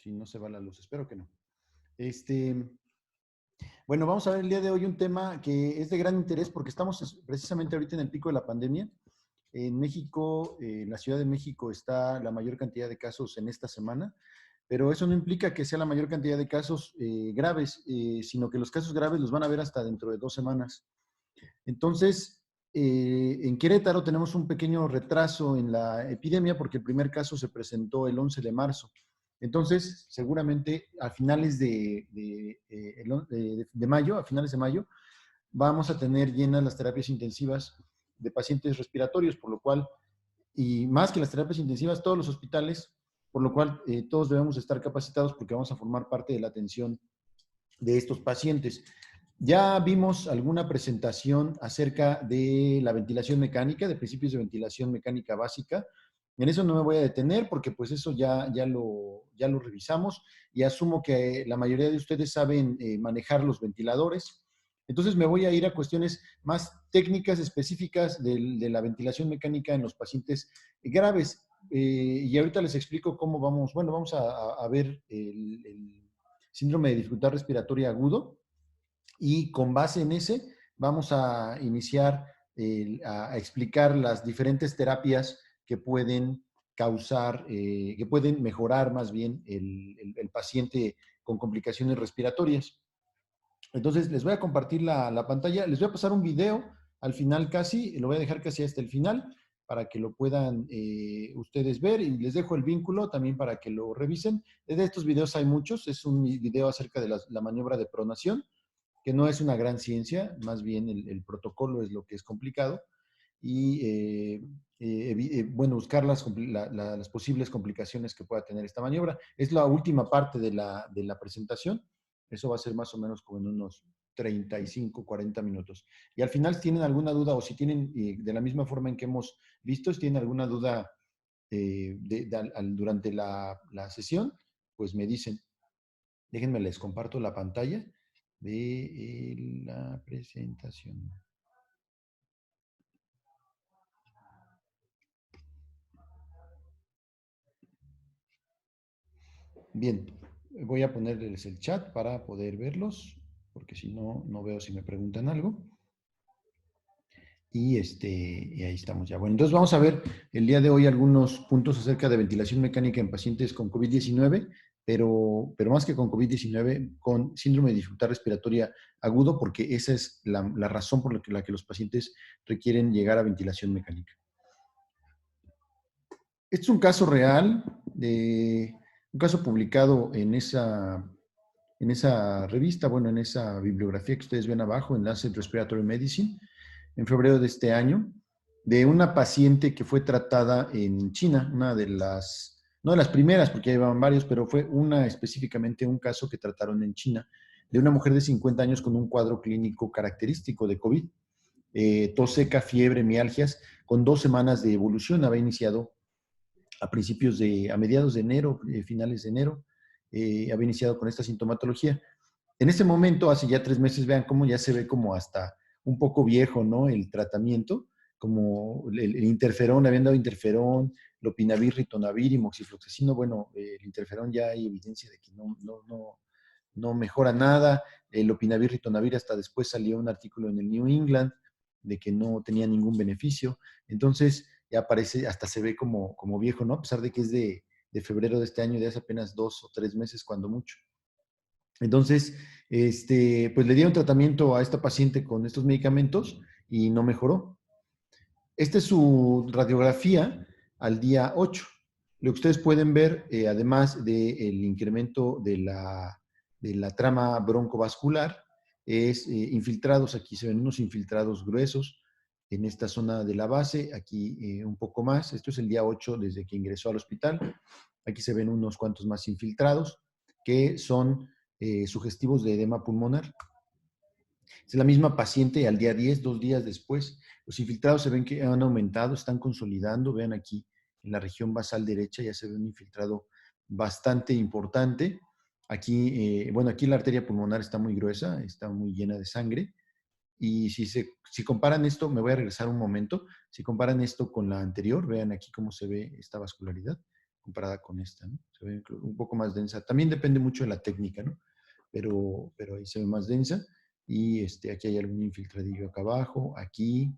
Si no se va la luz, espero que no. Bueno, vamos a ver el día de hoy un tema que es de gran interés porque estamos precisamente ahorita en el pico de la pandemia. En México, en la Ciudad de México está la mayor cantidad de casos en esta semana, pero eso no implica que sea la mayor cantidad de casos graves, sino que los casos graves los van a ver hasta dentro de 2 semanas. Entonces, en Querétaro tenemos un pequeño retraso en la epidemia porque el primer caso se presentó el 11 de marzo. Entonces, seguramente a finales de mayo, a finales de mayo, vamos a tener llenas las terapias intensivas de pacientes respiratorios, por lo cual, y más que las terapias intensivas, todos los hospitales, por lo cual todos debemos estar capacitados porque vamos a formar parte de la atención de estos pacientes. Ya vimos alguna presentación acerca de la ventilación mecánica, de principios de ventilación mecánica básica. En eso no me voy a detener porque pues eso ya lo revisamos y asumo que la mayoría de ustedes saben manejar los ventiladores. Entonces me voy a ir a cuestiones más técnicas específicas de la ventilación mecánica en los pacientes graves. Y ahorita les explico cómo vamos, bueno, vamos a ver el síndrome de dificultad respiratoria agudo, y con base en ese vamos a iniciar a explicar las diferentes terapias que pueden causar, que pueden mejorar más bien el paciente con complicaciones respiratorias. Entonces, les voy a compartir la pantalla, les voy a pasar un video al final casi, lo voy a dejar casi hasta el final para que lo puedan ustedes ver y les dejo el vínculo también para que lo revisen. De estos videos hay muchos, es un video acerca de la maniobra de pronación, que no es una gran ciencia, más bien el protocolo es lo que es complicado, y bueno, buscar las posibles complicaciones que pueda tener esta maniobra. Es la última parte de la presentación, eso va a ser más o menos como en unos 35, 40 minutos. Y al final, si tienen alguna duda o si tienen, de la misma forma en que hemos visto, si tienen alguna duda durante la sesión, pues me dicen. Déjenme les comparto la pantalla de la presentación. Bien, voy a ponerles el chat para poder verlos, porque si no, no veo si me preguntan algo. Y ahí estamos ya. Bueno, entonces vamos a ver el día de hoy algunos puntos acerca de ventilación mecánica en pacientes con COVID-19, pero más que con COVID-19, con síndrome de dificultad respiratoria agudo, porque esa es la razón por la que los pacientes requieren llegar a ventilación mecánica. Este es un caso real, un caso publicado en esa revista, bueno, en esa bibliografía que ustedes ven abajo, en Lancet Respiratory Medicine, en febrero de este año, de una paciente que fue tratada en China, una de las, no de las primeras, porque ya llevaban varios, pero fue específicamente un caso que trataron en China, de una mujer de 50 años con un cuadro clínico característico de COVID, tos seca, fiebre, mialgias, con 2 semanas de evolución, había iniciado a mediados de enero, finales de enero, había iniciado con esta sintomatología. En ese momento, hace ya 3 meses, vean cómo ya se ve como hasta un poco viejo, ¿no? El tratamiento, como el interferón, habían dado interferón, lopinavir, ritonavir y moxifloxacino. Bueno, el interferón ya hay evidencia de que no mejora nada. El lopinavir, ritonavir, hasta después salió un artículo en el New England de que no tenía ningún beneficio. Entonces, ya aparece, hasta se ve como viejo, ¿no? A pesar de que es de febrero de este año, de hace apenas 2 o 3 meses, cuando mucho. Entonces, pues le dieron tratamiento a esta paciente con estos medicamentos y no mejoró. Esta es su radiografía al día 8. Lo que ustedes pueden ver, además del incremento de la trama broncovascular, es infiltrados. Aquí se ven unos infiltrados gruesos en esta zona de la base, aquí un poco más. Esto es el día 8 desde que ingresó al hospital. Aquí se ven unos cuantos más infiltrados que son sugestivos de edema pulmonar. Es la misma paciente al día 10, 2 días después. Los infiltrados se ven que han aumentado, están consolidando. Vean aquí en la región basal derecha ya se ve un infiltrado bastante importante. Aquí, bueno, aquí la arteria pulmonar está muy gruesa, está muy llena de sangre. Y si comparan esto, me voy a regresar un momento, si comparan esto con la anterior, vean aquí cómo se ve esta vascularidad, comparada con esta, ¿no? Se ve un poco más densa. También depende mucho de la técnica, ¿no? Pero ahí se ve más densa. Y aquí hay algún infiltradillo acá abajo, aquí,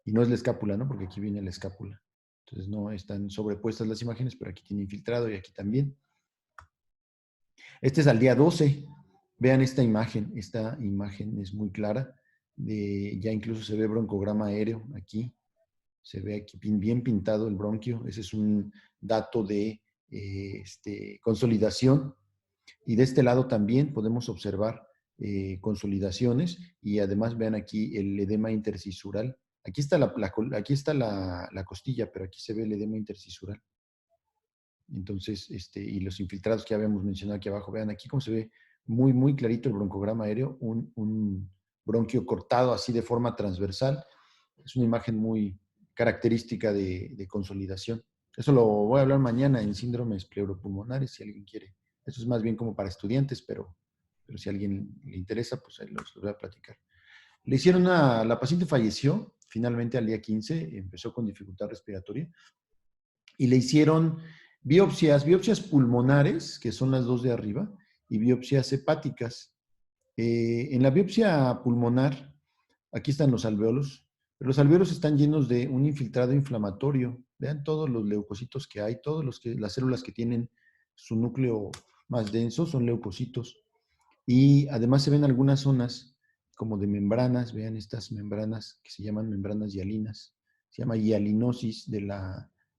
y no es la escápula, ¿no? Porque aquí viene la escápula. Entonces no están sobrepuestas las imágenes, pero aquí tiene infiltrado y aquí también. Este es al día 12. Vean esta imagen es muy clara. Ya incluso se ve broncograma aéreo aquí. Se ve aquí bien pintado el bronquio. Ese es un dato de consolidación. Y de este lado también podemos observar consolidaciones y además vean aquí el edema intercisural. Aquí está aquí está la costilla, pero aquí se ve el edema intercisural. Entonces, y los infiltrados que habíamos mencionado aquí abajo, vean aquí cómo se ve muy clarito el broncograma aéreo, un bronquio cortado así de forma transversal. Es una imagen muy característica de consolidación. Eso lo voy a hablar mañana en síndromes pleuropulmonares, si alguien quiere. Eso es más bien como para estudiantes, pero si a alguien le interesa, pues ahí los voy a platicar. Le hicieron la paciente falleció finalmente al día 15, empezó con dificultad respiratoria, y le hicieron biopsias pulmonares, que son las dos de arriba, y biopsias hepáticas. En la biopsia pulmonar, aquí están los alvéolos, pero los alvéolos están llenos de un infiltrado inflamatorio. Vean todos los leucocitos que hay, las células que tienen su núcleo más denso son leucocitos. Y además se ven algunas zonas como de membranas, vean estas membranas que se llaman membranas hialinas. Se llama hialinosis del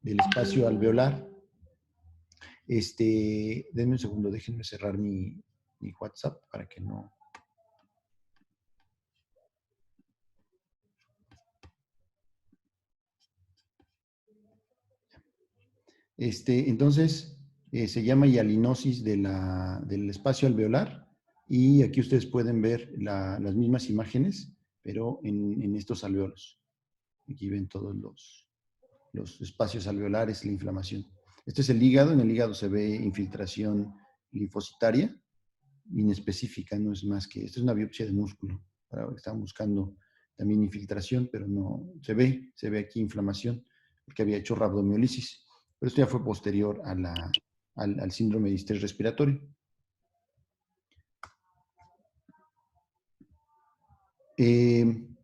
espacio alveolar. Denme un segundo, déjenme cerrar mi WhatsApp para que no... Entonces, se llama hialinosis del espacio alveolar y aquí ustedes pueden ver las mismas imágenes, pero en estos alveolos. Aquí ven todos los espacios alveolares, la inflamación. Este es el hígado, en el hígado se ve infiltración linfocitaria, inespecífica, no es más que, esta es una biopsia de músculo, estaban buscando también infiltración, pero no, se ve aquí inflamación, porque había hecho rabdomiólisis, pero esto ya fue posterior al síndrome de distrés respiratorio. En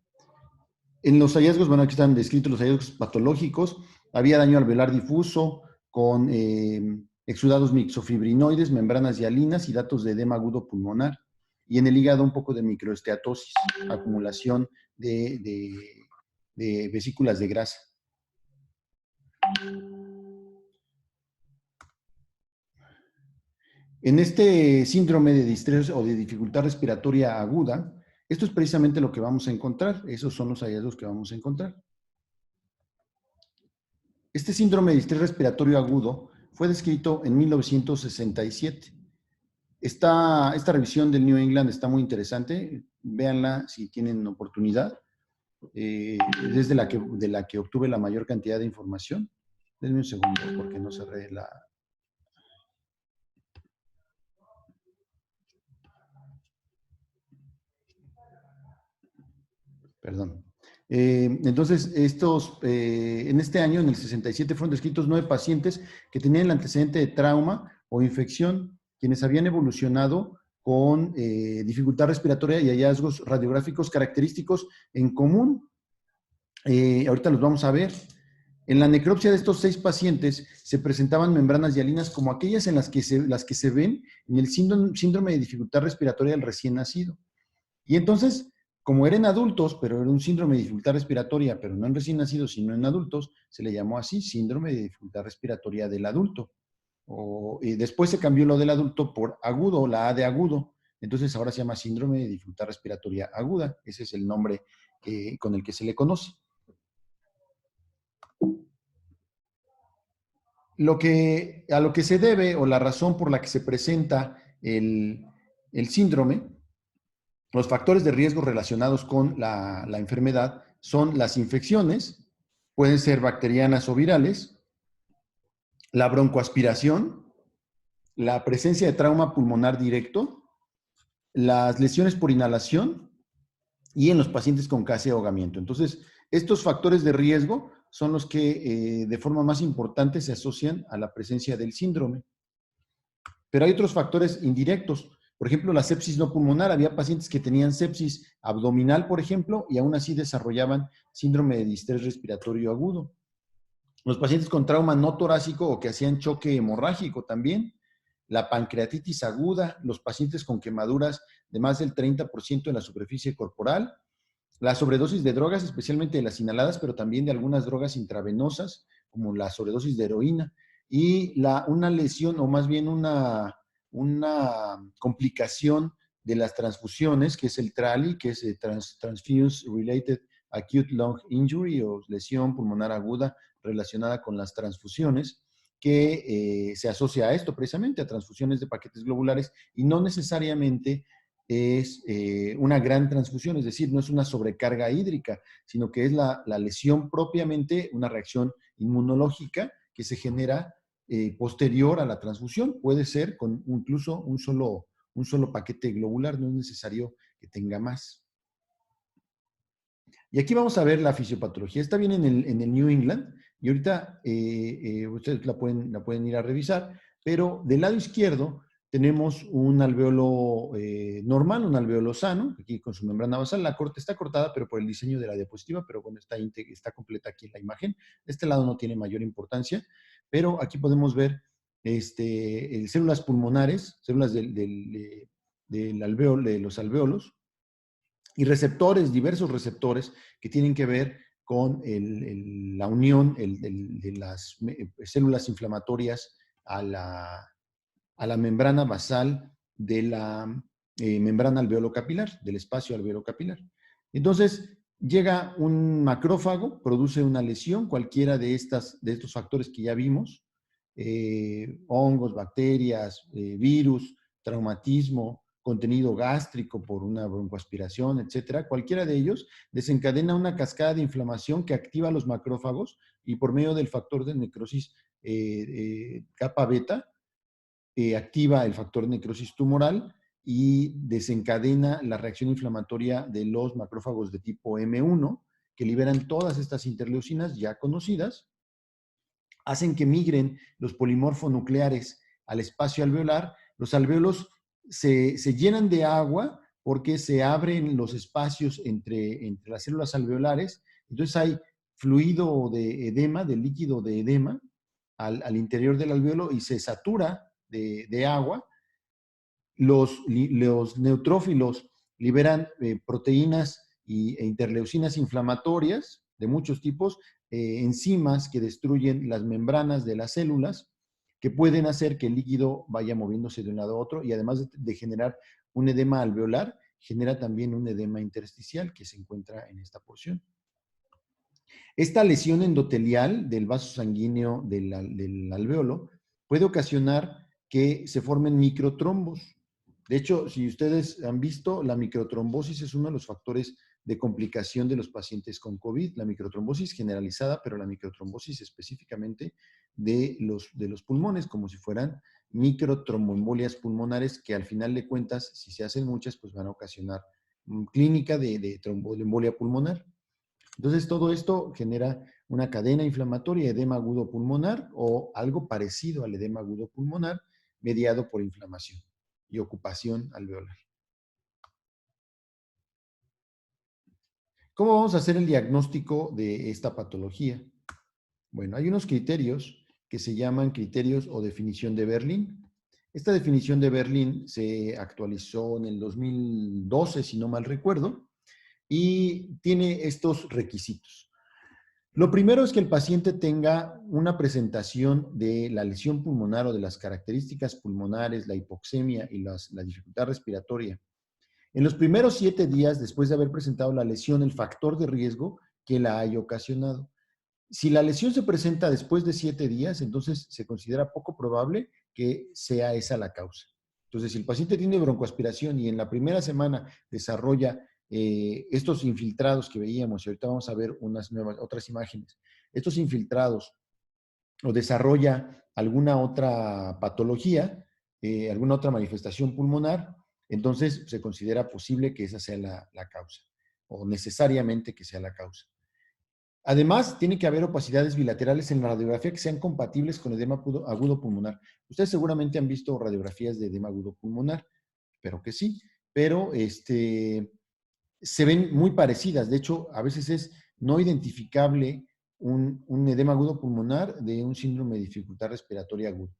los hallazgos, bueno, aquí están descritos los hallazgos patológicos, había daño alveolar difuso con exudados mixofibrinoides, membranas hialinas y datos de edema agudo pulmonar. Y en el hígado un poco de microesteatosis, acumulación de vesículas de grasa. En este síndrome de distrés o de dificultad respiratoria aguda, esto es precisamente lo que vamos a encontrar. Esos son los hallazgos que vamos a encontrar. Este síndrome de distrés respiratorio agudo fue descrito en 1967. Esta revisión del New England está muy interesante. Véanla si tienen oportunidad. Es de la que obtuve la mayor cantidad de información. Denme un segundo porque no cerré la... Perdón. Entonces, en este año, en el 67, fueron descritos 9 pacientes que tenían el antecedente de trauma o infección, quienes habían evolucionado con dificultad respiratoria y hallazgos radiográficos característicos en común. Ahorita los vamos a ver. En la necropsia de estos 6 pacientes se presentaban membranas hialinas como aquellas en las que se ven en el síndrome de dificultad respiratoria del recién nacido. Y entonces, como eran adultos, pero era un síndrome de dificultad respiratoria, pero no en recién nacidos, sino en adultos, se le llamó así, síndrome de dificultad respiratoria del adulto. Y después se cambió lo del adulto por agudo, la A de agudo. Entonces ahora se llama síndrome de dificultad respiratoria aguda. Ese es el nombre con el que se le conoce. A lo que se debe, o la razón por la que se presenta el síndrome, los factores de riesgo relacionados con la enfermedad son las infecciones, pueden ser bacterianas o virales, la broncoaspiración, la presencia de trauma pulmonar directo, las lesiones por inhalación y en los pacientes con casi ahogamiento. Entonces, estos factores de riesgo son los que de forma más importante se asocian a la presencia del síndrome. Pero hay otros factores indirectos. Por ejemplo, la sepsis no pulmonar. Había pacientes que tenían sepsis abdominal, por ejemplo, y aún así desarrollaban síndrome de distrés respiratorio agudo. Los pacientes con trauma no torácico o que hacían choque hemorrágico también. La pancreatitis aguda, los pacientes con quemaduras de más del 30% en la superficie corporal, la sobredosis de drogas, especialmente de las inhaladas, pero también de algunas drogas intravenosas, como la sobredosis de heroína, y una lesión, o más bien una complicación de las transfusiones, que es el TRALI, que es Transfuse Related Acute Lung Injury, o lesión pulmonar aguda relacionada con las transfusiones, que se asocia a esto precisamente, a transfusiones de paquetes globulares, y no necesariamente es una gran transfusión, es decir, no es una sobrecarga hídrica, sino que es la lesión propiamente, una reacción inmunológica que se genera posterior a la transfusión. Puede ser con incluso un solo paquete globular, no es necesario que tenga más. Y aquí vamos a ver la fisiopatología. Está bien en el New England, y ahorita ustedes la pueden ir a revisar, pero del lado izquierdo tenemos un alveolo normal, un alveolo sano, aquí con su membrana basal. La corte está cortada, pero por el diseño de la diapositiva, pero bueno, está completa aquí en la imagen. De este lado no tiene mayor importancia, pero aquí podemos ver células pulmonares, células del alveolo, de los alveolos, y receptores, diversos receptores que tienen que ver con la unión de las células inflamatorias a la membrana basal de la membrana alveolo-capilar, del espacio alveolo-capilar. Entonces, llega un macrófago, produce una lesión, cualquiera de estos factores que ya vimos, hongos, bacterias, virus, traumatismo, contenido gástrico por una broncoaspiración, etcétera, cualquiera de ellos desencadena una cascada de inflamación que activa los macrófagos, y por medio del factor de necrosis kappa beta, activa el factor de necrosis tumoral y desencadena la reacción inflamatoria de los macrófagos de tipo M1, que liberan todas estas interleucinas ya conocidas, hacen que migren los polimorfonucleares al espacio alveolar. Los alveolos se llenan de agua porque se abren los espacios entre las células alveolares. Entonces hay fluido de edema, de líquido de edema al interior del alveolo, y se satura de agua. Los neutrófilos liberan proteínas e interleucinas inflamatorias de muchos tipos, enzimas que destruyen las membranas de las células, que pueden hacer que el líquido vaya moviéndose de un lado a otro, y además de generar un edema alveolar, genera también un edema intersticial que se encuentra en esta porción. Esta lesión endotelial del vaso sanguíneo del alveolo puede ocasionar que se formen microtrombos. De hecho, si ustedes han visto, la microtrombosis es uno de los factores de complicación de los pacientes con COVID. La microtrombosis generalizada, pero la microtrombosis específicamente de los pulmones, como si fueran microtromboembolias pulmonares, que al final de cuentas, si se hacen muchas, pues van a ocasionar clínica de tromboembolia pulmonar. Entonces, todo esto genera una cadena inflamatoria, edema agudo pulmonar, o algo parecido al edema agudo pulmonar, mediado por inflamación y ocupación alveolar. ¿Cómo vamos a hacer el diagnóstico de esta patología? Bueno, hay unos criterios que se llaman criterios o definición de Berlín. Esta definición de Berlín se actualizó en el 2012, si no mal recuerdo, y tiene estos requisitos. Lo primero es que el paciente tenga una presentación de la lesión pulmonar o de las características pulmonares, la hipoxemia y la dificultad respiratoria en los primeros 7 días después de haber presentado la lesión, el factor de riesgo que la haya ocasionado. Si la lesión se presenta después de 7 días, entonces se considera poco probable que sea esa la causa. Entonces, si el paciente tiene broncoaspiración y en la primera semana desarrolla estos infiltrados que veíamos, y ahorita vamos a ver otras imágenes, estos infiltrados, o desarrolla alguna otra patología, alguna otra manifestación pulmonar, entonces se considera posible que esa sea la causa, o necesariamente que sea la causa. Además, tiene que haber opacidades bilaterales en la radiografía que sean compatibles con edema agudo pulmonar. Ustedes seguramente han visto radiografías de edema agudo pulmonar, espero que sí, pero se ven muy parecidas. De hecho, a veces es no identificable un edema agudo pulmonar de un síndrome de dificultad respiratoria aguda.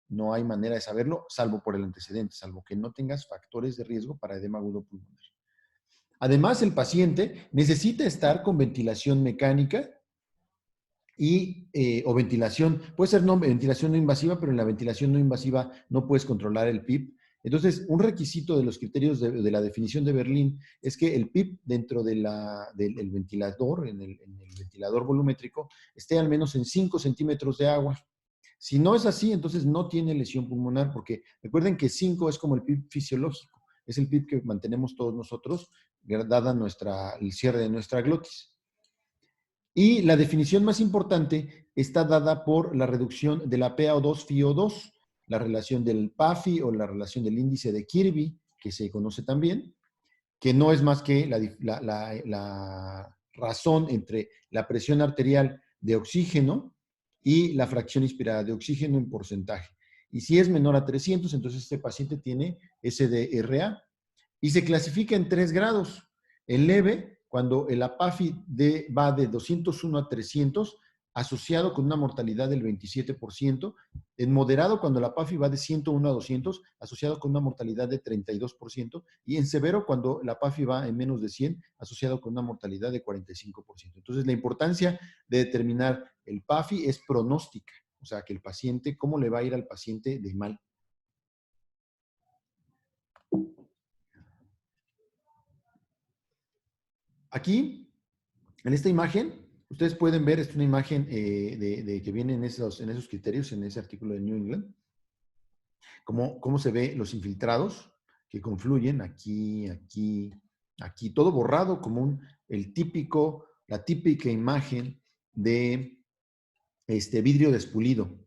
No hay manera de saberlo, salvo por el antecedente, salvo que no tengas factores de riesgo para edema agudo pulmonar. Además, el paciente necesita estar con ventilación mecánica o ventilación, puede ser ventilación no invasiva, pero en la ventilación no invasiva no puedes controlar el PIB. Entonces, un requisito de los criterios de la definición de Berlín es que el PIB dentro del ventilador, en el ventilador volumétrico, esté al menos en 5 centímetros de agua. Si no es así, entonces no tiene lesión pulmonar, porque recuerden que 5 es como el PIB fisiológico, es el PIB que mantenemos todos nosotros, dada el cierre de nuestra glotis. Y la definición más importante está dada por la reducción de la PaO2-FiO2, la relación del PAFI o la relación del índice de Kirby, que se conoce también, que no es más que la razón entre la presión arterial de oxígeno y la fracción inspirada de oxígeno en porcentaje. Y si es menor a 300, entonces este paciente tiene SDRA. Y se clasifica en 3 grados. En leve, cuando el APAFI va de 201 a 300, asociado con una mortalidad del 27%. En moderado, cuando el APAFI va de 101 a 200, asociado con una mortalidad de 32%. Y en severo, cuando el APAFI va en menos de 100, asociado con una mortalidad de 45%. Entonces, la importancia de determinar el PAFI es pronóstica. O sea, que el paciente, cómo le va a ir al paciente de mal. Aquí, en esta imagen, ustedes pueden ver, es una imagen que viene en esos criterios, en ese artículo de New England, cómo se ve los infiltrados que confluyen aquí, aquí, aquí, todo borrado como la típica imagen de vidrio despulido,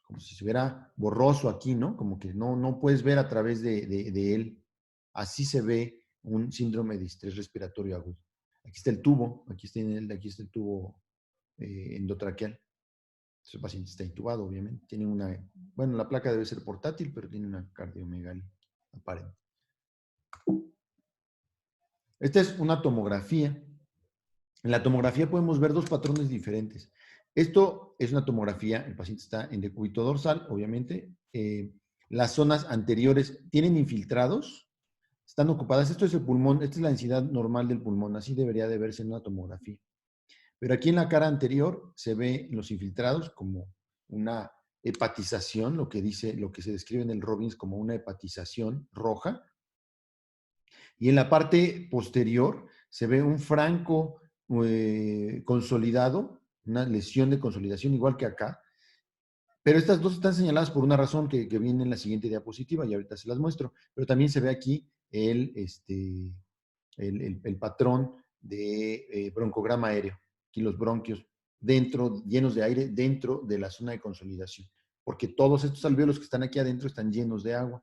como si se viera borroso aquí, ¿no? Como que no puedes ver a través de él. Así se ve un síndrome de distrés respiratorio agudo. Aquí está el tubo, aquí está el tubo endotraqueal. Ese paciente está intubado, obviamente. Tiene la placa debe ser portátil, pero tiene una cardiomegalia aparente. Esta es una tomografía. En la tomografía podemos ver 2 patrones diferentes. Esto es una tomografía, el paciente está en decúbito dorsal, obviamente. Las zonas anteriores tienen infiltrados, están ocupadas. Esto es el pulmón, esta es la densidad normal del pulmón, así debería de verse en una tomografía. Pero aquí en la cara anterior se ve los infiltrados como una hepatización, lo que se describe en el Robbins como una hepatización roja. Y en la parte posterior se ve un franco consolidado, una lesión de consolidación igual que acá. Pero estas dos están señaladas por una razón que viene en la siguiente diapositiva y ahorita se las muestro. Pero también se ve aquí el patrón de broncograma aéreo. Aquí los bronquios llenos de aire dentro de la zona de consolidación. Porque todos estos alvéolos que están aquí adentro están llenos de agua.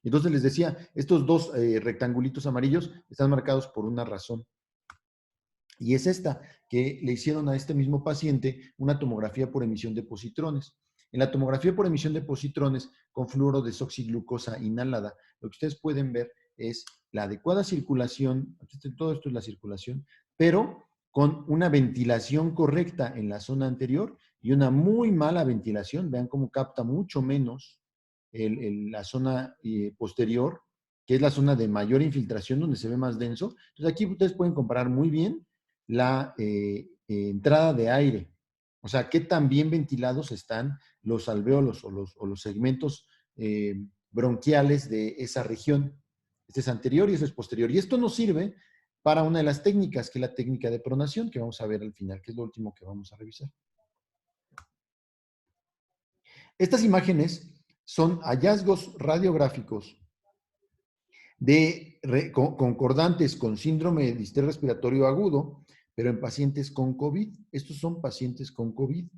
Entonces les decía, estos 2 rectangulitos amarillos están marcados por una razón. Y es esta, que le hicieron a este mismo paciente una tomografía por emisión de positrones. En la tomografía por emisión de positrones con fluoro de desoxiglucosa inhalada, lo que ustedes pueden ver es la adecuada circulación, todo esto es la circulación, pero con una ventilación correcta en la zona anterior y una muy mala ventilación. Vean cómo capta mucho menos la zona posterior, que es la zona de mayor infiltración, donde se ve más denso. Entonces aquí ustedes pueden comparar muy bien la entrada de aire. O sea, qué tan bien ventilados están los alvéolos o los segmentos bronquiales de esa región. Este es anterior y este es posterior. Y esto nos sirve para una de las técnicas, que es la técnica de pronación, que vamos a ver al final, que es lo último que vamos a revisar. Estas imágenes son hallazgos radiográficos concordantes con síndrome de distrés respiratorio agudo, pero en pacientes con COVID. Estos son pacientes con COVID.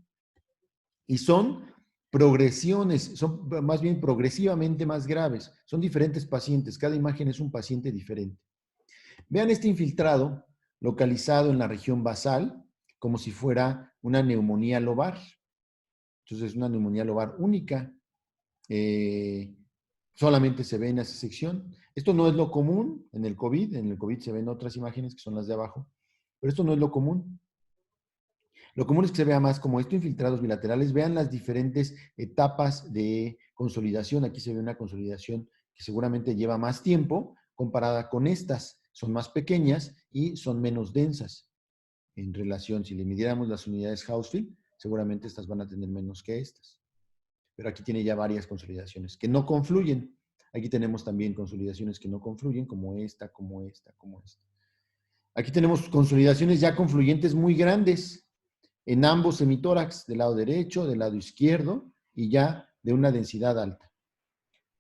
Y son progresiones, son más bien progresivamente más graves. Son diferentes pacientes. Cada imagen es un paciente diferente. Vean este infiltrado localizado en la región basal, como si fuera una neumonía lobar. Entonces, es una neumonía lobar única. Solamente se ve en esa sección. Esto no es lo común en el COVID. En el COVID se ven otras imágenes que son las de abajo, pero esto no es lo común. Lo común es que se vea más como esto, infiltrados bilaterales. Vean las diferentes etapas de consolidación. Aquí se ve una consolidación que seguramente lleva más tiempo comparada con estas. Son más pequeñas y son menos densas en relación. Si le midiéramos las unidades Hounsfield, seguramente estas van a tener menos que estas. Pero aquí tiene ya varias consolidaciones que no confluyen. Aquí tenemos también consolidaciones que no confluyen, como esta, como esta, como esta. Aquí tenemos consolidaciones ya confluyentes muy grandes en ambos semitórax, del lado derecho, del lado izquierdo, y ya de una densidad alta.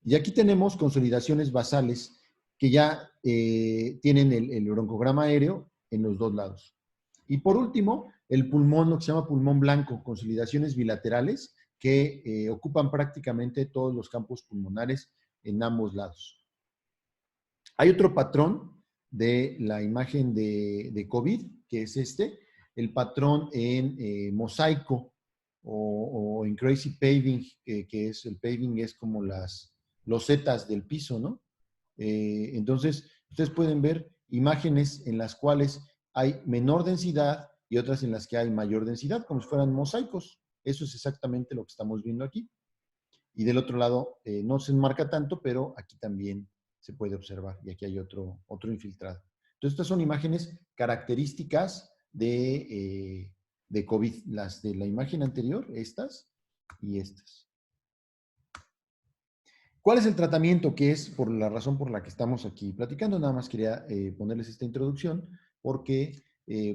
Y aquí tenemos consolidaciones basales que ya tienen el broncograma aéreo en los dos lados. Y por último, el pulmón, lo que se llama pulmón blanco, consolidaciones bilaterales que ocupan prácticamente todos los campos pulmonares en ambos lados. Hay otro patrón de la imagen de COVID, que es este, el patrón en mosaico o en crazy paving, que es el paving es como las losetas del piso, ¿no? Entonces, ustedes pueden ver imágenes en las cuales hay menor densidad y otras en las que hay mayor densidad, como si fueran mosaicos. Eso es exactamente lo que estamos viendo aquí. Y del otro lado no se enmarca tanto, pero aquí también se puede observar. Y aquí hay otro infiltrado. Entonces, estas son imágenes características de COVID. Las de la imagen anterior, estas y estas. ¿Cuál es el tratamiento? Que es por la razón por la que estamos aquí platicando. Nada más quería ponerles esta introducción porque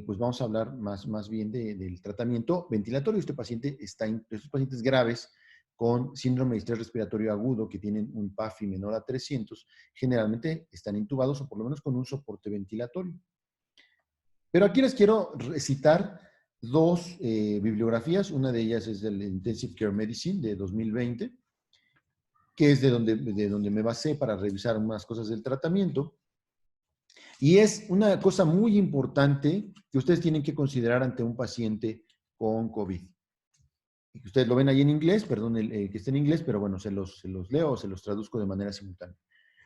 pues vamos a hablar más bien del tratamiento ventilatorio. Estos pacientes graves con síndrome de estrés respiratorio agudo que tienen un PAFI menor a 300, generalmente están intubados o por lo menos con un soporte ventilatorio. Pero aquí les quiero citar dos bibliografías. Una de ellas es del Intensive Care Medicine de 2020, que es de donde me basé para revisar unas cosas del tratamiento. Y es una cosa muy importante que ustedes tienen que considerar ante un paciente con COVID. Y que ustedes lo ven ahí en inglés, perdón que esté en inglés, pero bueno, se los leo o se los traduzco de manera simultánea.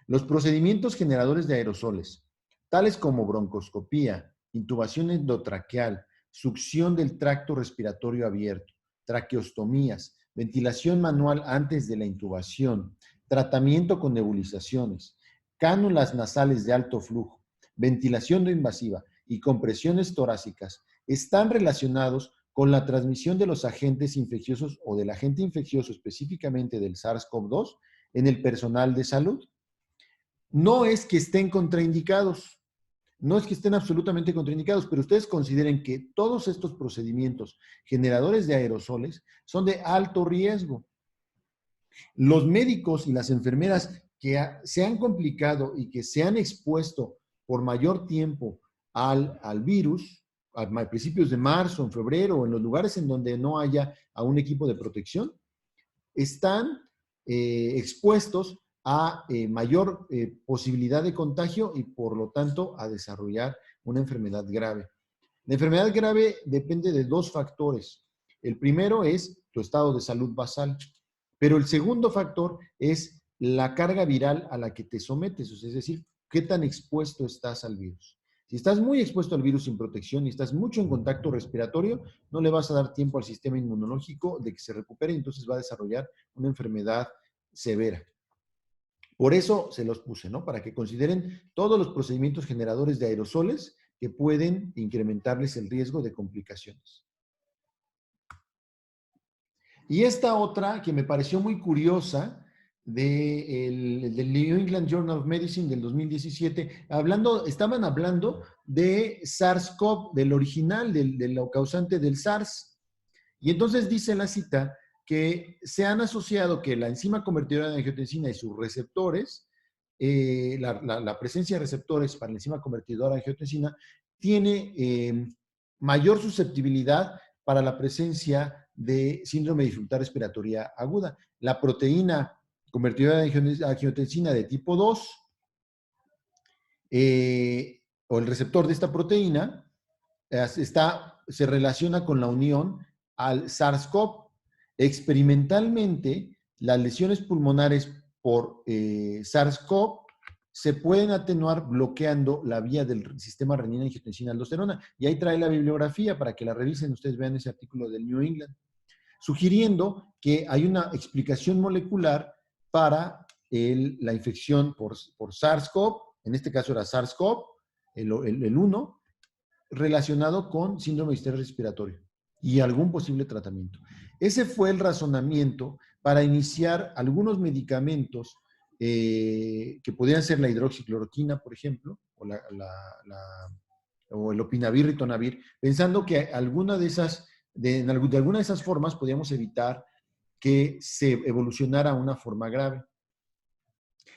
Los procedimientos generadores de aerosoles, tales como broncoscopía, intubación endotraqueal, succión del tracto respiratorio abierto, traqueostomías, ventilación manual antes de la intubación, tratamiento con nebulizaciones, cánulas nasales de alto flujo, ventilación no invasiva y compresiones torácicas están relacionados con la transmisión de los agentes infecciosos o del agente infeccioso específicamente del SARS-CoV-2 en el personal de salud. No es que estén contraindicados, no es que estén absolutamente contraindicados, pero ustedes consideren que todos estos procedimientos generadores de aerosoles son de alto riesgo. Los médicos y las enfermeras que se han complicado y que se han expuesto por mayor tiempo al virus, a principios de marzo, en febrero, o en los lugares en donde no haya a un equipo de protección, están expuestos a mayor posibilidad de contagio y por lo tanto a desarrollar una enfermedad grave. La enfermedad grave depende de dos factores. El primero es tu estado de salud basal, pero el segundo factor es la carga viral a la que te sometes, es decir, qué tan expuesto estás al virus. Si estás muy expuesto al virus sin protección y estás mucho en contacto respiratorio, no le vas a dar tiempo al sistema inmunológico de que se recupere y entonces va a desarrollar una enfermedad severa. Por eso se los puse, ¿no? Para que consideren todos los procedimientos generadores de aerosoles que pueden incrementarles el riesgo de complicaciones. Y esta otra que me pareció muy curiosa, del New England Journal of Medicine del 2017, estaban hablando de SARS-CoV, del original, del causante del SARS. Y entonces dice en la cita que se han asociado que la enzima convertidora de angiotensina y sus receptores, la presencia de receptores para la enzima convertidora de angiotensina, tiene mayor susceptibilidad para la presencia de síndrome de dificultad respiratoria aguda. La proteína convertidora de angiotensina de tipo 2, o el receptor de esta proteína, se relaciona con la unión al SARS-CoV. Experimentalmente, las lesiones pulmonares por SARS-CoV se pueden atenuar bloqueando la vía del sistema renina-angiotensina-aldosterona. Y ahí trae la bibliografía para que la revisen, ustedes vean ese artículo del New England, sugiriendo que hay una explicación molecular para la infección por SARS-CoV, en este caso era SARS-CoV, el 1, relacionado con síndrome de distrés respiratorio y algún posible tratamiento. Ese fue el razonamiento para iniciar algunos medicamentos que podrían ser la hidroxicloroquina, por ejemplo, o el opinavir, ritonavir, pensando que alguna de esas, de alguna de esas formas podíamos evitar que se evolucionara a una forma grave.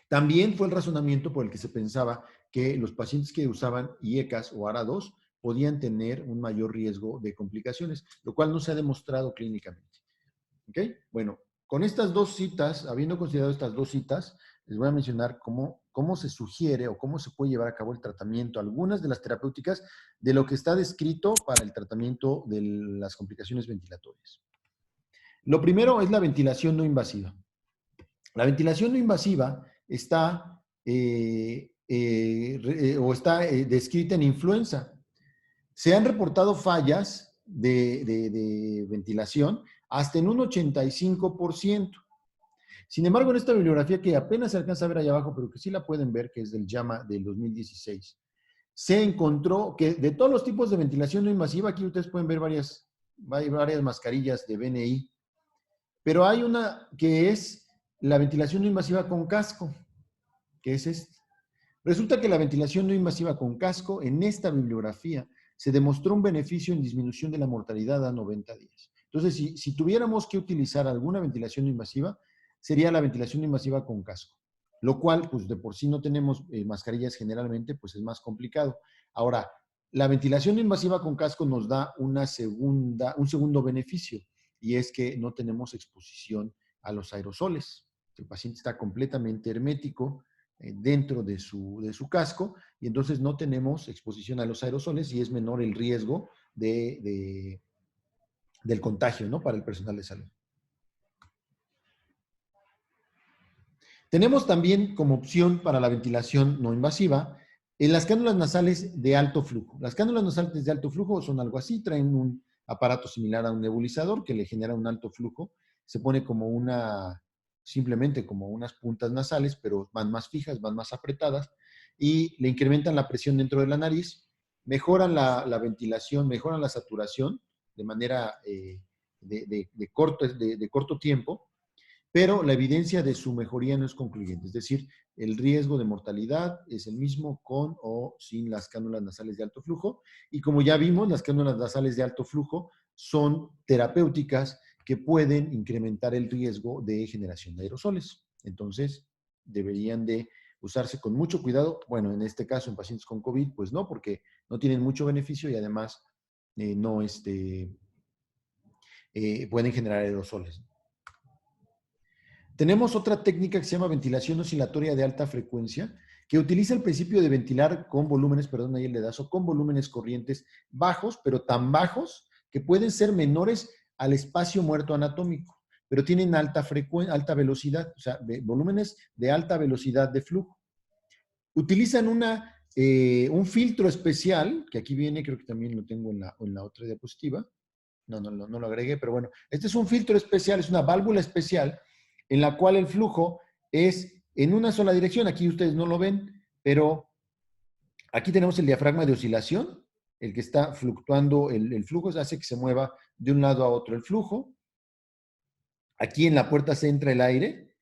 También fue el razonamiento por el que se pensaba que los pacientes que usaban IECAS o ARA2 podían tener un mayor riesgo de complicaciones, lo cual no se ha demostrado clínicamente. ¿Ok? Bueno, con estas dos citas, habiendo considerado estas dos citas, les voy a mencionar cómo se sugiere o cómo se puede llevar a cabo el tratamiento, algunas de las terapéuticas de lo que está descrito para el tratamiento de las complicaciones ventilatorias. Lo primero es la ventilación no invasiva. La ventilación no invasiva está descrita en influenza. Se han reportado fallas de ventilación hasta en un 85%. Sin embargo, en esta bibliografía que apenas se alcanza a ver allá abajo, pero que sí la pueden ver, que es del JAMA del 2016, se encontró que de todos los tipos de ventilación no invasiva, aquí ustedes pueden ver varias mascarillas de BNI, pero hay una que es la ventilación no invasiva con casco, que es esta. Resulta que la ventilación no invasiva con casco, en esta bibliografía, se demostró un beneficio en disminución de la mortalidad a 90 días. Entonces, si tuviéramos que utilizar alguna ventilación no invasiva, sería la ventilación no invasiva con casco, lo cual, pues de por sí no tenemos mascarillas generalmente, pues es más complicado. Ahora, la ventilación no invasiva con casco nos da un segundo beneficio, y es que no tenemos exposición a los aerosoles. El paciente está completamente hermético dentro de su casco, y entonces no tenemos exposición a los aerosoles y es menor el riesgo del contagio, ¿no? Para el personal de salud. Tenemos también como opción para la ventilación no invasiva en las cánulas nasales de alto flujo. Las cánulas nasales de alto flujo son algo así, traen un aparato similar a un nebulizador que le genera un alto flujo, se pone simplemente como unas puntas nasales, pero van más fijas, van más apretadas, y le incrementan la presión dentro de la nariz, mejoran la ventilación, mejoran la saturación de manera de corto tiempo, pero la evidencia de su mejoría no es concluyente. Es decir, el riesgo de mortalidad es el mismo con o sin las cánulas nasales de alto flujo. Y como ya vimos, las cánulas nasales de alto flujo son terapéuticas que pueden incrementar el riesgo de generación de aerosoles. Entonces, deberían de usarse con mucho cuidado. Bueno, en este caso, en pacientes con COVID, pues no, porque no tienen mucho beneficio y además pueden generar aerosoles. Tenemos otra técnica que se llama ventilación oscilatoria de alta frecuencia, que utiliza el principio de ventilar con volúmenes, perdón, ahí el dedazo, con volúmenes corrientes bajos, pero tan bajos que pueden ser menores al espacio muerto anatómico, pero tienen alta velocidad, o sea, volúmenes de alta velocidad de flujo. Utilizan un filtro especial, que aquí viene, creo que también lo tengo en la otra diapositiva. No lo agregué, pero bueno, este es un filtro especial, es una válvula especial en la cual el flujo es en una sola dirección. Aquí ustedes no lo ven, pero aquí tenemos el diafragma de oscilación, el que está fluctuando, el flujo hace que se mueva de un lado a otro el flujo. Aquí en la puerta se entra el aire,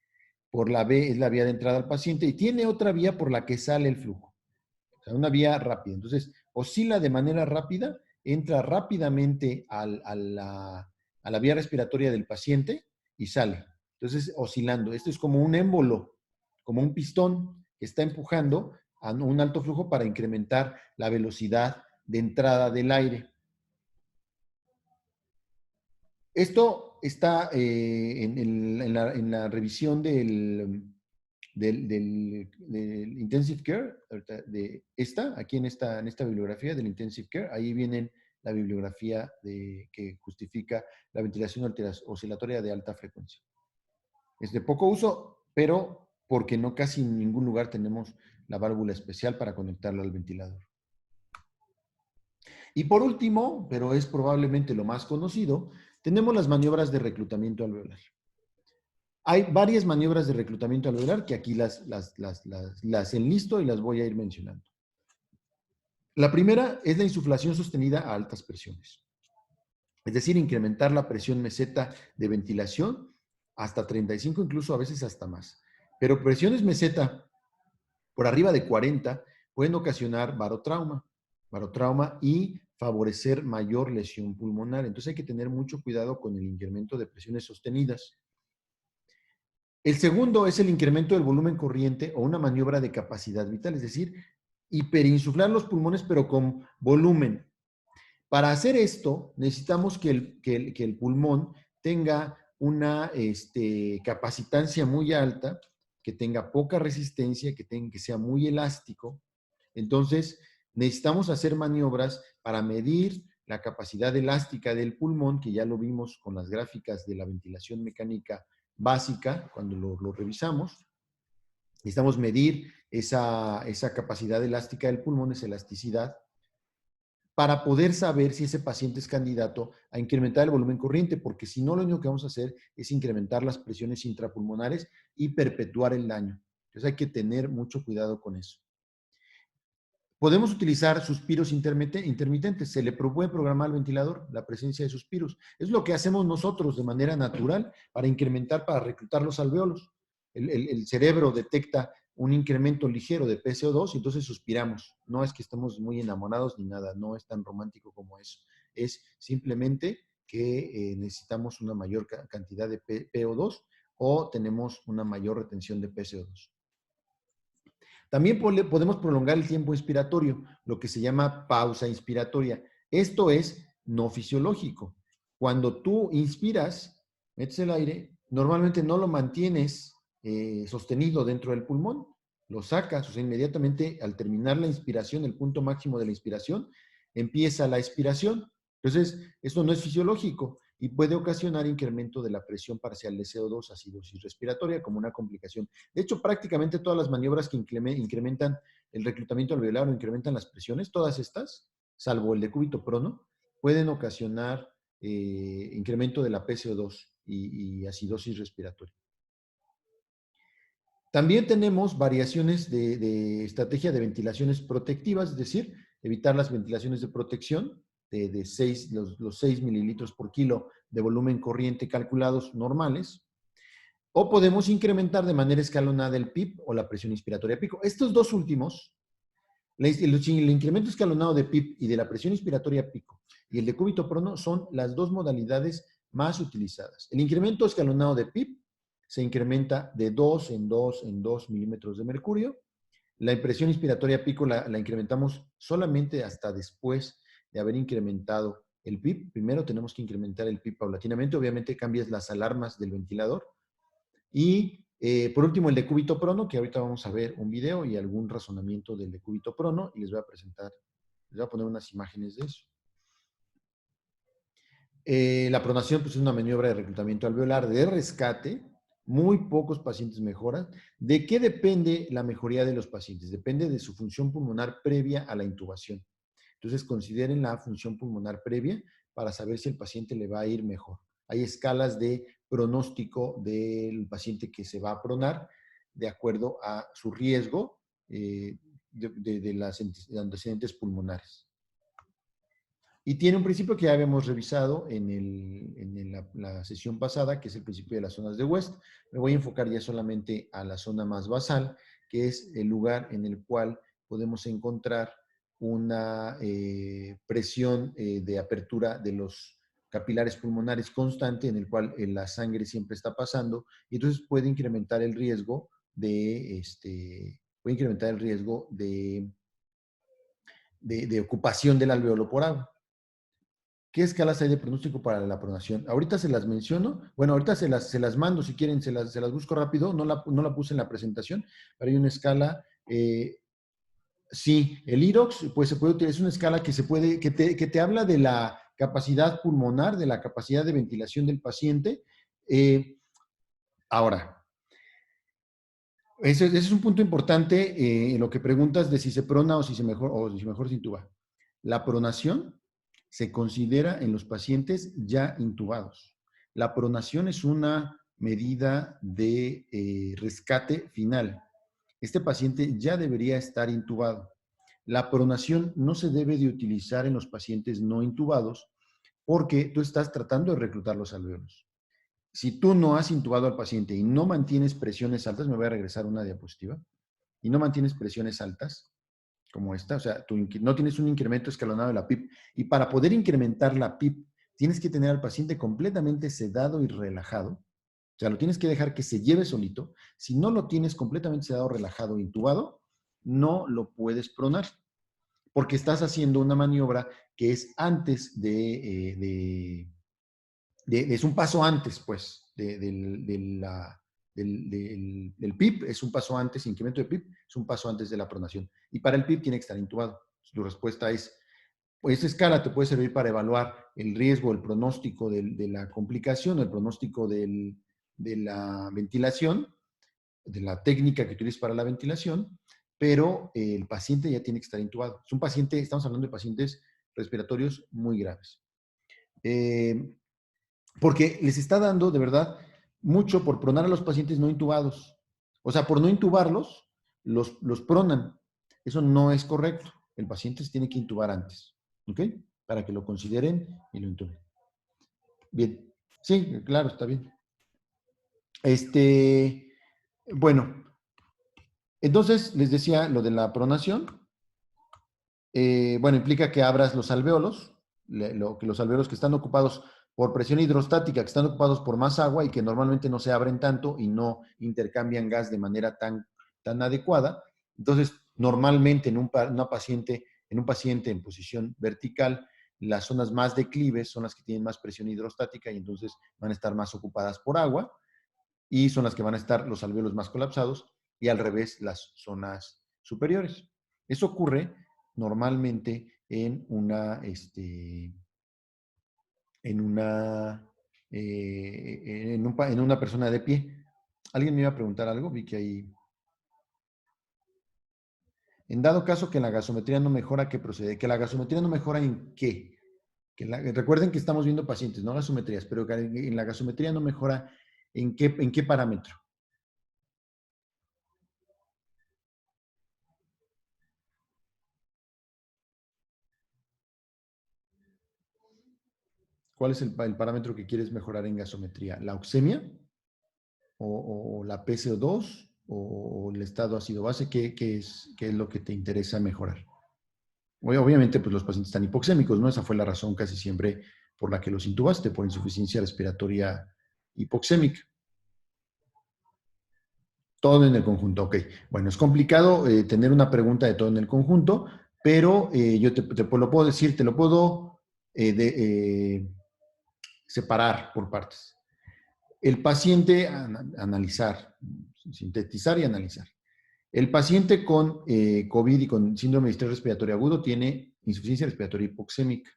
por la B es la vía de entrada al paciente, y tiene otra vía por la que sale el flujo. O sea, una vía rápida. Entonces, oscila de manera rápida, entra rápidamente a la vía respiratoria del paciente y sale. Entonces, oscilando. Esto es como un émbolo, como un pistón que está empujando a un alto flujo para incrementar la velocidad de entrada del aire. Esto está en la revisión del Intensive Care, aquí en esta bibliografía del Intensive Care, ahí vienen la bibliografía que justifica la ventilación oscilatoria de alta frecuencia. Es de poco uso, pero porque no casi en ningún lugar tenemos la válvula especial para conectarla al ventilador. Y por último, pero es probablemente lo más conocido, tenemos las maniobras de reclutamiento alveolar. Hay varias maniobras de reclutamiento alveolar que aquí las enlisto y las voy a ir mencionando. La primera es la insuflación sostenida a altas presiones. Es decir, incrementar la presión meseta de ventilación hasta 35, incluso a veces hasta más. Pero presiones meseta por arriba de 40 pueden ocasionar barotrauma y favorecer mayor lesión pulmonar. Entonces hay que tener mucho cuidado con el incremento de presiones sostenidas. El segundo es el incremento del volumen corriente o una maniobra de capacidad vital, es decir, hiperinsuflar los pulmones pero con volumen. Para hacer esto necesitamos que el pulmón tenga una capacitancia muy alta, que tenga poca resistencia, que sea muy elástico. Entonces necesitamos hacer maniobras para medir la capacidad elástica del pulmón, que ya lo vimos con las gráficas de la ventilación mecánica básica, cuando lo revisamos. Necesitamos medir esa capacidad elástica del pulmón, esa elasticidad, para poder saber si ese paciente es candidato a incrementar el volumen corriente, porque si no, lo único que vamos a hacer es incrementar las presiones intrapulmonares y perpetuar el daño. Entonces hay que tener mucho cuidado con eso. Podemos utilizar suspiros intermitentes. Se le puede programar al ventilador la presencia de suspiros. Es lo que hacemos nosotros de manera natural para incrementar, para reclutar los alvéolos. El cerebro detecta un incremento ligero de PCO2 y entonces suspiramos. No es que estemos muy enamorados ni nada, no es tan romántico como eso. Es simplemente que necesitamos una mayor cantidad de PO2 o tenemos una mayor retención de PCO2. También podemos prolongar el tiempo inspiratorio, lo que se llama pausa inspiratoria. Esto es no fisiológico. Cuando tú inspiras, metes el aire, normalmente no lo mantienes sostenido dentro del pulmón, lo sacas, o sea, inmediatamente al terminar la inspiración, el punto máximo de la inspiración, empieza la expiración. Entonces, esto no es fisiológico y puede ocasionar incremento de la presión parcial de CO2, acidosis respiratoria, como una complicación. De hecho, prácticamente todas las maniobras que incrementan el reclutamiento alveolar o incrementan las presiones, todas estas, salvo el decúbito prono, pueden ocasionar incremento de la PCO2 y acidosis respiratoria. También tenemos variaciones de estrategia de ventilaciones protectivas, es decir, evitar las ventilaciones de protección de los 6 mililitros por kilo de volumen corriente calculados normales, o podemos incrementar de manera escalonada el PIP o la presión inspiratoria pico. Estos dos últimos, el incremento escalonado de PIP y de la presión inspiratoria pico y el decúbito prono son las dos modalidades más utilizadas. El incremento escalonado de PIP se incrementa de 2 en 2 en 2 milímetros de mercurio. La presión inspiratoria pico la incrementamos solamente hasta después de haber incrementado el PIP. Primero tenemos que incrementar el PIP paulatinamente. Obviamente cambias las alarmas del ventilador. Y por último, el decúbito prono, que ahorita vamos a ver un video y algún razonamiento del decúbito prono y les voy a presentar, les voy a poner unas imágenes de eso. La pronación pues, es una maniobra de reclutamiento alveolar de rescate. Muy pocos pacientes mejoran. ¿De qué depende la mejoría de los pacientes? Depende de su función pulmonar previa a la intubación. Entonces, consideren la función pulmonar previa para saber si el paciente le va a ir mejor. Hay escalas de pronóstico del paciente que se va a pronar de acuerdo a su riesgo de las antecedentes pulmonares. Y tiene un principio que ya habíamos revisado en la sesión pasada, que es el principio de las zonas de West. Me voy a enfocar ya solamente a la zona más basal, que es el lugar en el cual podemos encontrar una presión de apertura de los capilares pulmonares constante, en el cual la sangre siempre está pasando, y entonces puede incrementar el riesgo de ocupación del alveolo por agua. ¿Qué escalas hay de pronóstico para la pronación? Ahorita se las menciono. Bueno, ahorita se las mando si quieren, se las busco rápido. No la puse en la presentación, pero hay una escala Sí, el IROX, pues se puede utilizar, es una escala que se puede, que te habla de la capacidad pulmonar, de la capacidad de ventilación del paciente. Eh, Ahora, ese es un punto importante en lo que preguntas de si se prona o si mejor se intuba. La pronación se considera en los pacientes ya intubados. La pronación es una medida de rescate final. Este paciente ya debería estar intubado. La pronación no se debe de utilizar en los pacientes no intubados porque tú estás tratando de reclutar los alvéolos. Si tú no has intubado al paciente y no mantienes presiones altas, me voy a regresar una diapositiva, y no mantienes presiones altas, como esta, o sea, tú no tienes un incremento escalonado de la PIP, y para poder incrementar la PIP, tienes que tener al paciente completamente sedado y relajado, o sea, lo tienes que dejar que se lleve solito. Si no lo tienes completamente sedado, relajado, intubado, no lo puedes pronar, porque estás haciendo una maniobra que es antes es un paso antes, pues, del PIP, es un paso antes, incremento de PIP, es un paso antes de la pronación. Y para el PIP tiene que estar intubado. Tu respuesta es, pues esta escala te puede servir para evaluar el riesgo, el pronóstico de la complicación, el pronóstico de la ventilación, de la técnica que utilices para la ventilación, pero el paciente ya tiene que estar intubado. Es un paciente, estamos hablando de pacientes respiratorios muy graves. Porque les está dando, de verdad, mucho por pronar a los pacientes no intubados. O sea, por no intubarlos, los pronan. Eso no es correcto. El paciente se tiene que intubar antes, ¿ok? Para que lo consideren y lo intuben. Bien. Sí, claro, está bien. Bueno, entonces les decía lo de la pronación. Bueno, implica que abras los alvéolos, que los alvéolos que están ocupados por presión hidrostática, que están ocupados por más agua y que normalmente no se abren tanto y no intercambian gas de manera tan adecuada. Entonces, normalmente en un paciente en posición vertical, las zonas más declives son las que tienen más presión hidrostática y entonces van a estar más ocupadas por agua y son las que van a estar los alvéolos más colapsados y al revés las zonas superiores. Eso ocurre normalmente en una persona de pie. ¿Alguien me iba a preguntar algo? Vi que ahí. En dado caso que la gasometría no mejora, ¿qué procede? Que la gasometría no mejora en qué. Recuerden que estamos viendo pacientes, no gasometrías, pero que en la gasometría no mejora en qué parámetro. ¿Cuál es el parámetro que quieres mejorar en gasometría? ¿La oxemia? ¿O la PCO2? ¿O el estado ácido base? ¿Qué es lo que te interesa mejorar? Obviamente, pues los pacientes están hipoxémicos, ¿no? Esa fue la razón casi siempre por la que los intubaste, por insuficiencia respiratoria hipoxémica. Todo en el conjunto, ok. Bueno, es complicado tener una pregunta de todo en el conjunto, pero yo te lo puedo decir, te lo puedo separar por partes. El paciente, analizar, sintetizar y analizar. El paciente con COVID y con síndrome de estrés respiratorio agudo tiene insuficiencia respiratoria hipoxémica.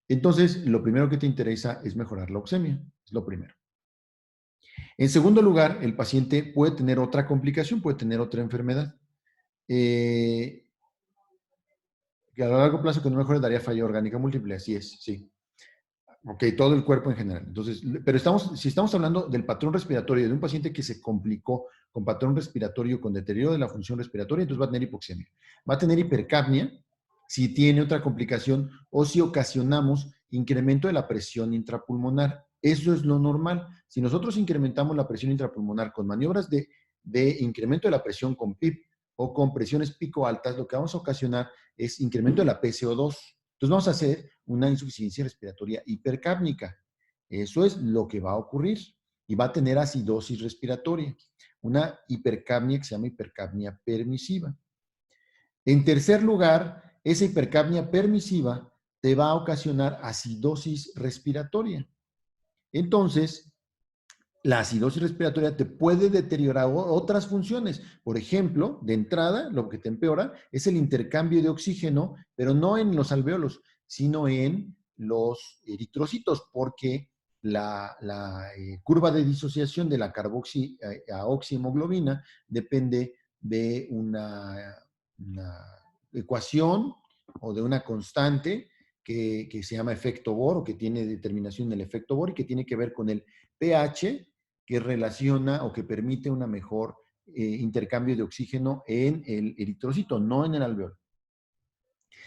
Entonces, lo primero que te interesa es mejorar la oxemia, es lo primero. En segundo lugar, el paciente puede tener otra complicación, puede tener otra enfermedad. Que a lo largo plazo que no mejore daría falla orgánica múltiple, así es, sí. Ok, todo el cuerpo en general. Entonces, pero si estamos hablando del patrón respiratorio de un paciente que se complicó con patrón respiratorio, con deterioro de la función respiratoria, entonces va a tener hipoxemia. Va a tener hipercapnia si tiene otra complicación o si ocasionamos incremento de la presión intrapulmonar. Eso es lo normal. Si nosotros incrementamos la presión intrapulmonar con maniobras de incremento de la presión con PIP o con presiones pico altas, lo que vamos a ocasionar es incremento de la PCO2. Entonces vamos a hacer una insuficiencia respiratoria hipercápnica. Eso es lo que va a ocurrir y va a tener acidosis respiratoria. Una hipercapnia que se llama hipercapnia permisiva. En tercer lugar, esa hipercapnia permisiva te va a ocasionar acidosis respiratoria. Entonces, la acidosis respiratoria te puede deteriorar otras funciones. Por ejemplo, de entrada, lo que te empeora es el intercambio de oxígeno, pero no en los alvéolos, sino en los eritrocitos, porque la curva de disociación de la carboxi a oxihemoglobina depende de una ecuación o de una constante que se llama efecto Bohr, o que tiene determinación del efecto Bohr y que tiene que ver con el pH, que relaciona o que permite una mejor intercambio de oxígeno en el eritrocito, no en el alveolo.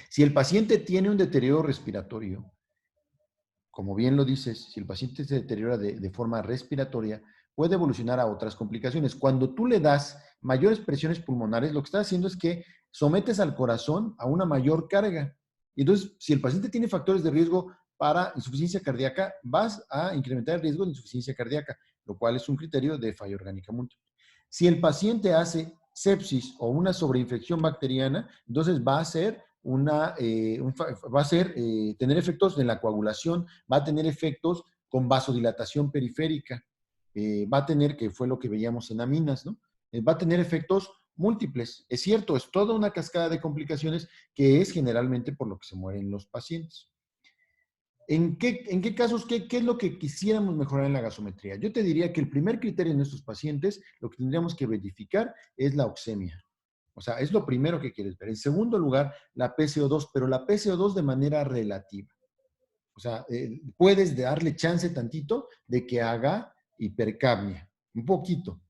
Si el paciente tiene un deterioro respiratorio, como bien lo dices, si el paciente se deteriora de forma respiratoria, puede evolucionar a otras complicaciones. Cuando tú le das mayores presiones pulmonares, lo que estás haciendo es que sometes al corazón a una mayor carga. Y entonces, si el paciente tiene factores de riesgo para insuficiencia cardíaca, vas a incrementar el riesgo de insuficiencia cardíaca, lo cual es un criterio de falla orgánica múltiple. Si el paciente hace sepsis o una sobreinfección bacteriana, entonces va a ser tener efectos en la coagulación, va a tener efectos con vasodilatación periférica, va a tener, que fue lo que veíamos en aminas, ¿no? Va a tener efectos múltiples. Es cierto, es toda una cascada de complicaciones que es generalmente por lo que se mueren los pacientes. ¿En qué casos, qué es lo que quisiéramos mejorar en la gasometría? Yo te diría que el primer criterio en estos pacientes, lo que tendríamos que verificar es la oxemia. O sea, es lo primero que quieres ver. En segundo lugar, la PCO2, pero la PCO2 de manera relativa. O sea, puedes darle chance tantito de que haga hipercapnia, un poquito.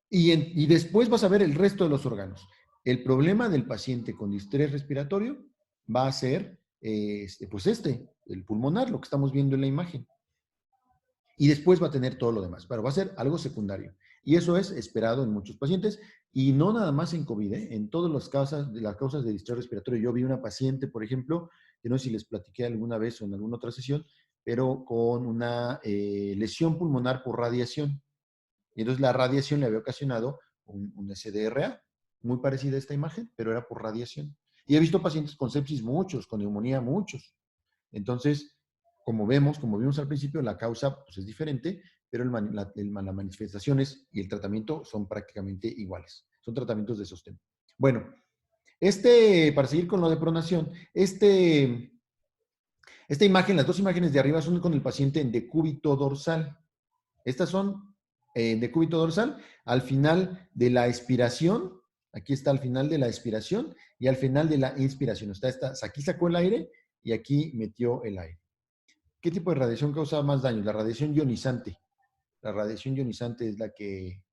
Y después vas a ver el resto de los órganos. El problema del paciente con distrés respiratorio va a ser, el pulmonar, lo que estamos viendo en la imagen. Y después va a tener todo lo demás, pero va a ser algo secundario. Y eso es esperado en muchos pacientes, y no nada más en COVID, en todas las causas de distrés respiratorio. Yo vi una paciente, por ejemplo, que no sé si les platiqué alguna vez o en alguna otra sesión, pero con una lesión pulmonar por radiación. Y entonces la radiación le había ocasionado un SDRA, muy parecida a esta imagen, pero era por radiación. Y he visto pacientes con sepsis muchos, con neumonía muchos. Entonces, como vimos al principio, la causa pues, es diferente, pero las manifestaciones y el tratamiento son prácticamente iguales. Son tratamientos de sostén. Bueno, para seguir con lo de pronación, esta imagen, las dos imágenes de arriba son con el paciente en decúbito dorsal. Estas son en decúbito dorsal al final de la expiración. Aquí está al final de la expiración y al final de la inspiración. Aquí sacó el aire y aquí metió el aire. ¿Qué tipo de radiación causa más daño? La radiación ionizante. La radiación ionizante es la que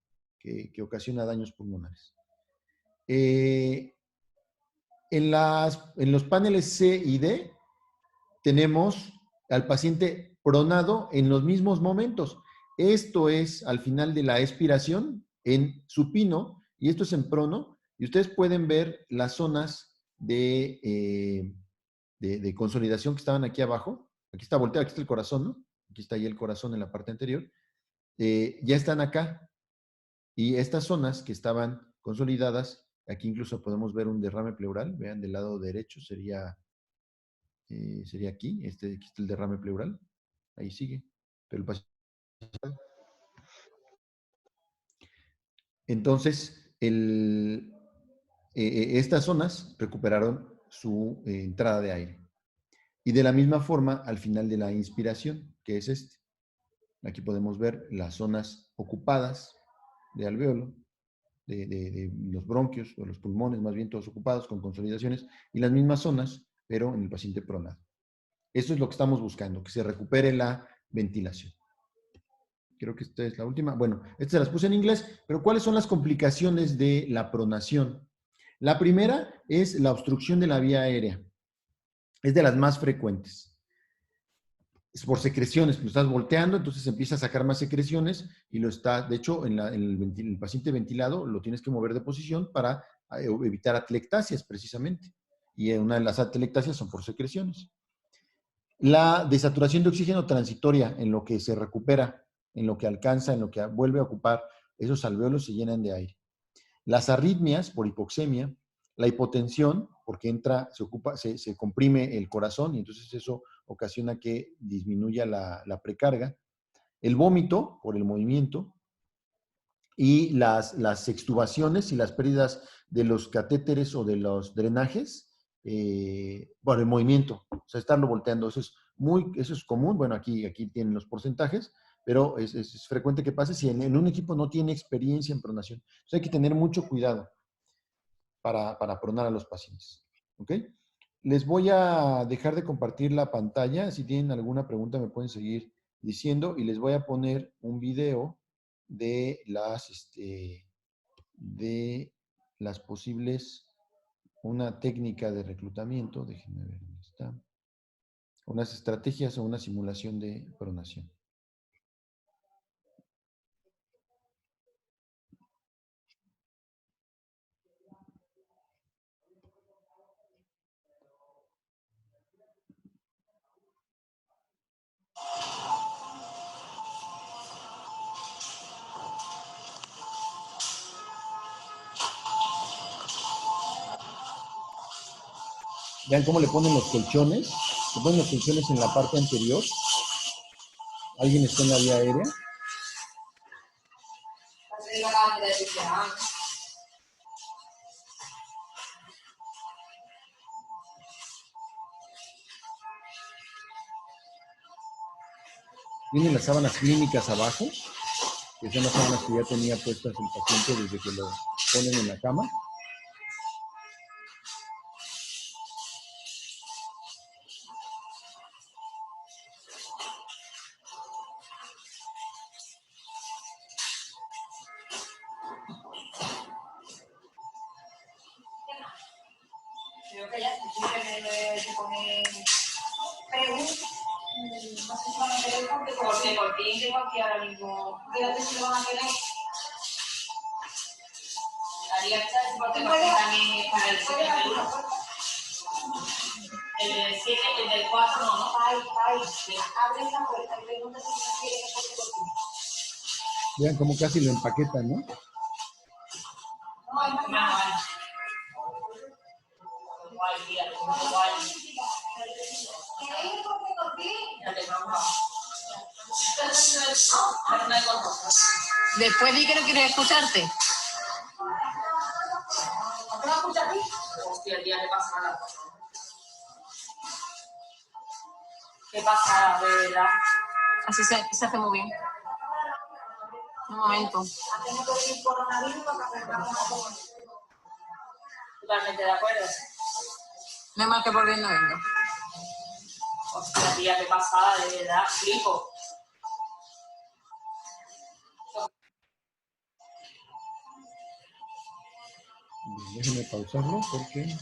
ocasiona daños pulmonares. En los paneles C y D tenemos al paciente pronado en los mismos momentos. Esto es al final de la expiración en supino y esto es en prono. Y ustedes pueden ver las zonas de consolidación que estaban aquí abajo. Aquí está volteado, aquí está el corazón, ¿no? Aquí está ahí el corazón en la parte anterior. Ya están acá. Y estas zonas que estaban consolidadas, aquí incluso podemos ver un derrame pleural. Vean, del lado derecho sería aquí. Aquí está el derrame pleural. Ahí sigue. Pero el paciente... Entonces, estas zonas recuperaron su entrada de aire. Y de la misma forma, al final de la inspiración, que es este. Aquí podemos ver las zonas ocupadas de alvéolo, de los bronquios o los pulmones, más bien todos ocupados con consolidaciones, y las mismas zonas, pero en el paciente pronado. Eso es lo que estamos buscando, que se recupere la ventilación. Creo que esta es la última. Bueno, estas se las puse en inglés, pero ¿cuáles son las complicaciones de la pronación? La primera es la obstrucción de la vía aérea. Es de las más frecuentes. Es por secreciones, lo estás volteando, entonces empieza a sacar más secreciones y de hecho, en el paciente ventilado lo tienes que mover de posición para evitar atelectasias precisamente. Y una de las atelectasias son por secreciones. La desaturación de oxígeno transitoria, en lo que se recupera, en lo que alcanza, en lo que vuelve a ocupar, esos alvéolos se llenan de aire. Las arritmias por hipoxemia, la hipotensión, porque se comprime el corazón y entonces eso ocasiona que disminuya la precarga. el vómito por el movimiento y las extubaciones y las pérdidas de los catéteres o de los drenajes por el movimiento, o sea, estarlo volteando. Eso es común. Bueno, aquí tienen los porcentajes, pero es frecuente que pase si en un equipo no tiene experiencia en pronación. Entonces hay que tener mucho cuidado para pronar a los pacientes. ¿Ok? Les voy a dejar de compartir la pantalla. Si tienen alguna pregunta me pueden seguir diciendo y les voy a poner un video de las posibles, una técnica de reclutamiento. Déjenme ver dónde está. Unas estrategias o una simulación de pronación. Vean cómo le ponen los colchones. Le ponen los colchones en la parte anterior. Alguien está en la vía aérea. Tienen las sábanas clínicas abajo, que son las sábanas que ya tenía puestas el paciente desde que lo ponen en la cama. Creo que ya se pone preguntas. No sé si van a querer porque por ti tengo aquí ahora mismo. Fíjate si lo van a querer. Haría porque también es para el 7 del 1. El del 7, el del 4 no, ¿no? Ay, abre esa puerta y pregunta si no quiere que pase por ti. Vean cómo casi lo empaquetan, ¿no? No, vale. Después di que no quieres escucharte. ¿No te vas a escuchar a ti? Hostia, tía, qué pasada. Qué pasada, de verdad. Así se hace muy bien. Un momento. Totalmente de acuerdo. No más que volviendo venga. Hostia, tía, qué pasada, de verdad. Flipo. Déjenme pausarlo porque...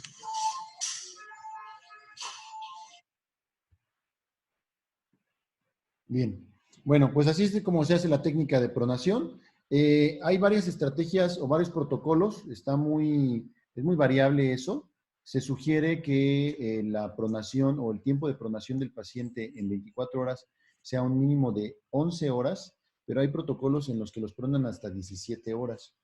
Bien. Bueno, pues así es como se hace la técnica de pronación. Hay varias estrategias o varios protocolos. Es muy variable eso. Se sugiere que la pronación o el tiempo de pronación del paciente en 24 horas sea un mínimo de 11 horas, pero hay protocolos en los que los pronan hasta 17 horas.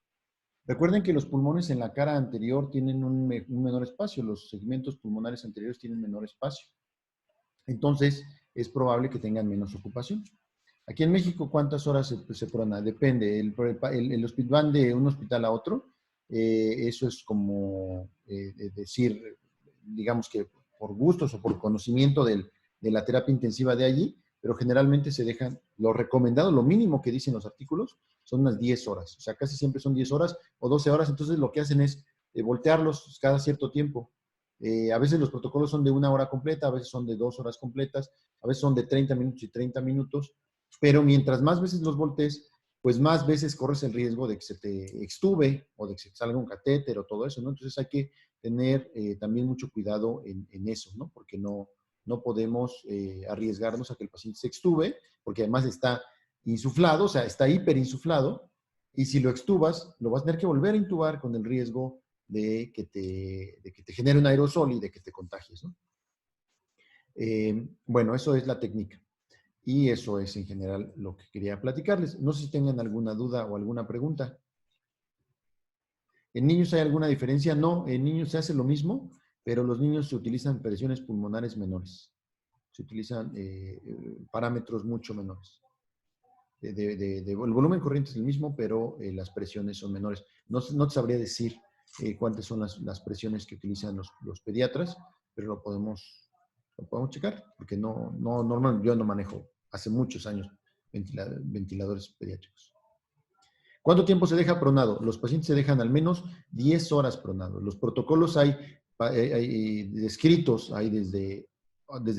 Recuerden que los pulmones en la cara anterior tienen un menor espacio, los segmentos pulmonares anteriores tienen menor espacio. Entonces, es probable que tengan menos ocupación. Aquí en México, ¿cuántas horas se prona? Depende. Van de un hospital a otro. Eso es como decir, digamos que por gustos o por conocimiento de la terapia intensiva de allí, pero generalmente se dejan, lo recomendado, lo mínimo que dicen los artículos, son unas 10 horas. O sea, casi siempre son 10 horas o 12 horas. Entonces, lo que hacen es voltearlos cada cierto tiempo. A veces los protocolos son de 1 hora completa, a veces son de 2 horas completas, a veces son de 30 minutos y 30 minutos, pero mientras más veces los voltees, pues más veces corres el riesgo de que se te extube o de que se te salga un catéter o todo eso, ¿no? Entonces hay que tener también mucho cuidado en eso, ¿no? Porque no podemos arriesgarnos a que el paciente se extube, porque además está insuflado, o sea, está hiperinsuflado, y si lo extubas, lo vas a tener que volver a intubar con el riesgo de que te genere un aerosol y de que te contagies, ¿no? Bueno, eso es la técnica. Y eso es en general lo que quería platicarles. No sé si tengan alguna duda o alguna pregunta. ¿En niños hay alguna diferencia? No, en niños se hace lo mismo, pero los niños se utilizan presiones pulmonares menores. Se utilizan parámetros mucho menores. el volumen corriente es el mismo, pero las presiones son menores. No te sabría decir cuántas son las presiones que utilizan los pediatras, pero lo podemos checar, porque normalmente yo no manejo hace muchos años ventiladores pediátricos. ¿Cuánto tiempo se deja pronado? Los pacientes se dejan al menos 10 horas pronados. Los protocolos hay descritos, hay desde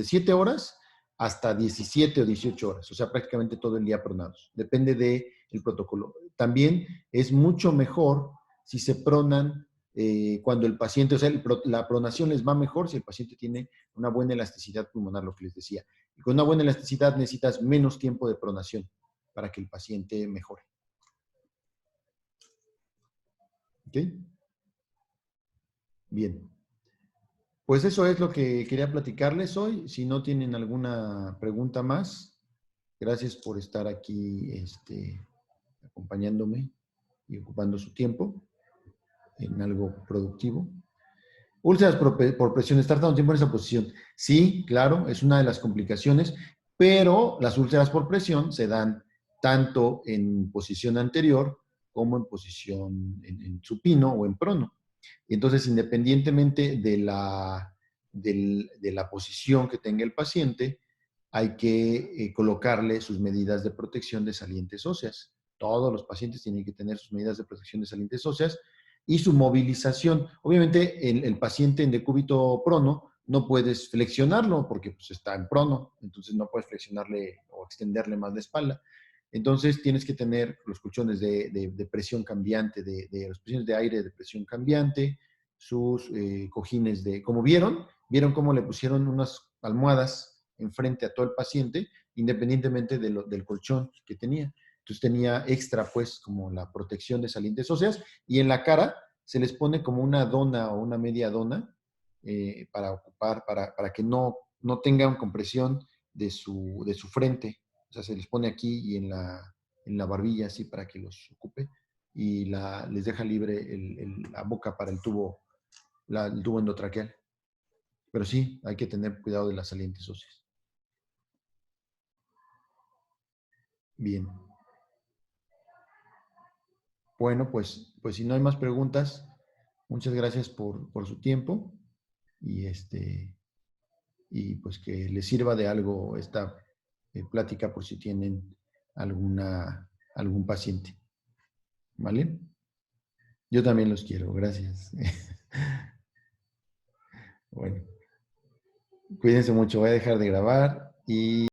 7 horas hasta 17 o 18 horas, o sea, prácticamente todo el día pronados. Depende del protocolo. También es mucho mejor si se pronan cuando el paciente, o sea, la pronación les va mejor si el paciente tiene una buena elasticidad pulmonar, lo que les decía. Y con una buena elasticidad necesitas menos tiempo de pronación para que el paciente mejore. ¿Ok? Bien. Pues eso es lo que quería platicarles hoy. Si no tienen alguna pregunta más, gracias por estar aquí acompañándome y ocupando su tiempo en algo productivo. Úlceras por presión, estar tanto tiempo en esa posición. Sí, claro, es una de las complicaciones, pero las úlceras por presión se dan tanto en posición anterior como en posición en supino o en prono. Entonces, independientemente de la posición que tenga el paciente, hay que colocarle sus medidas de protección de salientes óseas. Todos los pacientes tienen que tener sus medidas de protección de salientes óseas y su movilización. Obviamente, el paciente en decúbito prono no puedes flexionarlo porque pues, está en prono, entonces no puedes flexionarle o extenderle más la espalda. Entonces tienes que tener los colchones de presión cambiante, los colchones de aire de presión cambiante, sus cojines como vieron cómo le pusieron unas almohadas enfrente a todo el paciente, independientemente del colchón que tenía. Entonces tenía extra, pues, como la protección de salientes óseas, y en la cara se les pone como una dona o una media dona para ocupar, para que no tengan compresión de su frente. O sea, se les pone aquí y en la barbilla, así, para que los ocupe. Y les deja libre la boca para el tubo endotraqueal. Pero sí, hay que tener cuidado de las salientes óseas. Bien. Bueno, pues si no hay más preguntas, muchas gracias por su tiempo y y pues que les sirva de algo esta plática por si tienen algún paciente. ¿Vale? Yo también los quiero, gracias. Bueno, cuídense mucho, voy a dejar de grabar y